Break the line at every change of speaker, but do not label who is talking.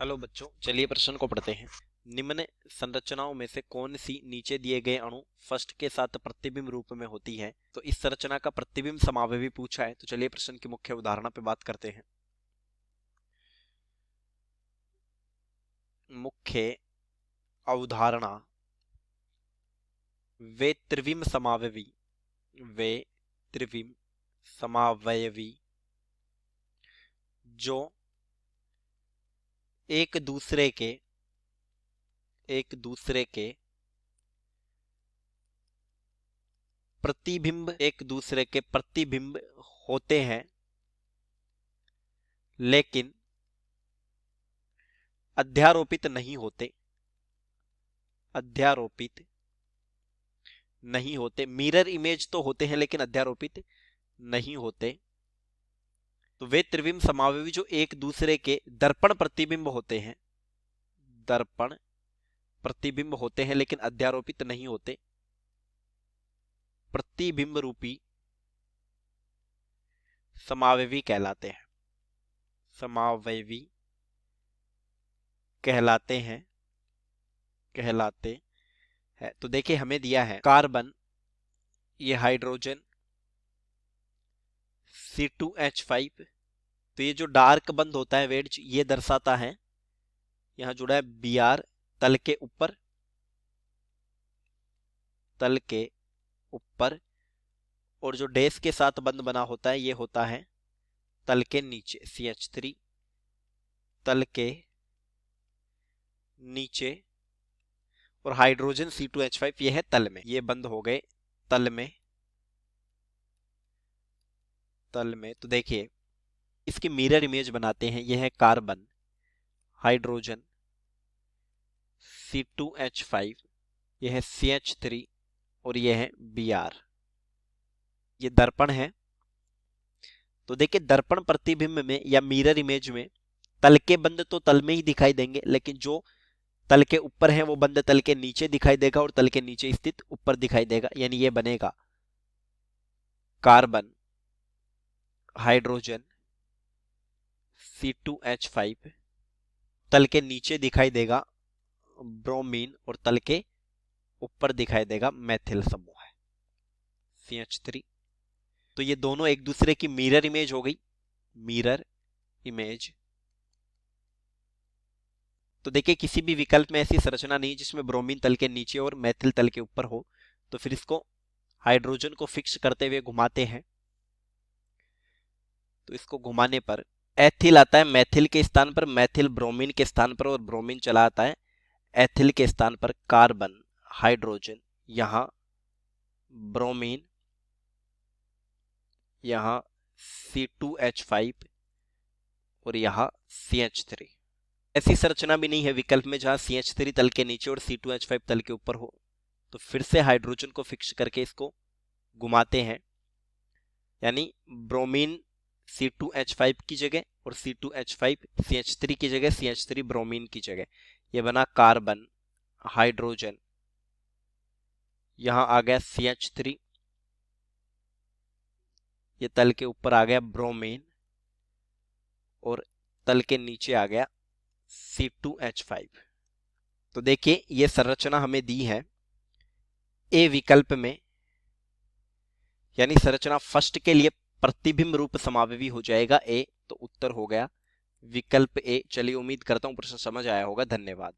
Hello बच्चों, चलिए प्रश्न को पढ़ते हैं। निम्न संरचनाओं में से कौन सी नीचे दिए गए अणु फर्स्ट के साथ प्रतिबिंब रूप में होती है। तो इस संरचना का प्रतिबिंब समावयवी पूछा है, तो चलिए प्रश्न की मुख्य उदाहरण पे बात करते हैं। मुख्य अवधारणा, वे त्रिविम समावयवी, वे त्रिविम समावयवी जो एक दूसरे के प्रतिबिंब होते हैं, लेकिन अध्यारोपित नहीं होते। मिरर इमेज तो होते हैं लेकिन अध्यारोपित नहीं होते। तो वे त्रिविम समावयवी जो एक दूसरे के दर्पण प्रतिबिंब होते हैं लेकिन अध्यारोपित नहीं होते। प्रतिबिंब रूपी समावयवी कहलाते हैं। कहलाते हैं। तो देखिए, हमें दिया है कार्बन, ये हाइड्रोजन C2H5। तो ये जो डार्क बंद होता है वेड्ज, ये दर्शाता है, यहां जुड़ा है Br तल के ऊपर, और जो डैश के साथ बंद बना होता है ये होता है तल के नीचे, CH3 तल के नीचे, और हाइड्रोजन C2H5 ये है तल में। ये बंद हो गए तल में। तो देखिए, इसकी मिरर इमेज बनाते हैं। यह है कार्बन, हाइड्रोजन C2H5, यह है CH3, और यह है Br। ये दर्पण है। तो देखिए, दर्पण प्रतिबिंब में या मिरर इमेज में तल के बंद तो तल में ही दिखाई देंगे, लेकिन जो तल के ऊपर है वो बंद तल के नीचे दिखाई देगा, और तल के नीचे स्थित ऊपर दिखाई देगा। यानी ये बनेगा कार्बन, हाइड्रोजन C2H5, तल के नीचे दिखाई देगा ब्रोमीन, और तल के ऊपर दिखाई देगा मैथिल समूह है CH3। तो ये दोनों एक दूसरे की मिरर इमेज हो गई, मिरर इमेज। तो देखिए, किसी भी विकल्प में ऐसी संरचना नहीं जिसमें ब्रोमीन तल के नीचे और मैथिल तल के ऊपर हो। तो फिर इसको हाइड्रोजन को फिक्स करते हुए घुमाते हैं। तो इसको घुमाने पर एथिल आता है मैथिल के स्थान पर, मैथिल ब्रोमीन के स्थान पर, और ब्रोमीन चला आता है एथिल के स्थान पर। कार्बन, हाइड्रोजन, यहां ब्रोमीन, यहां C2H5, और यहां CH3। ऐसी संरचना भी नहीं है विकल्प में जहां CH3 तल के नीचे और C2H5 तल के ऊपर हो। तो फिर से हाइड्रोजन को फिक्स करके इसको घुमाते हैं, यानी ब्रोमीन C2H5 की जगह और C2H5 CH3 की जगह, CH3 ब्रोमीन की जगह। ये बना कार्बन, हाइड्रोजन, यहां आ गया CH3, ये तल के ऊपर आ गया ब्रोमीन, और तल के नीचे आ गया C2H5। तो देखिए, ये संरचना हमें दी है ए विकल्प में, यानी संरचना फर्स्ट के लिए प्रतिबिंब रूप समावयवी हो जाएगा ए। तो उत्तर हो गया विकल्प ए। चलिए, उम्मीद करता हूं प्रश्न समझ आया होगा। धन्यवाद।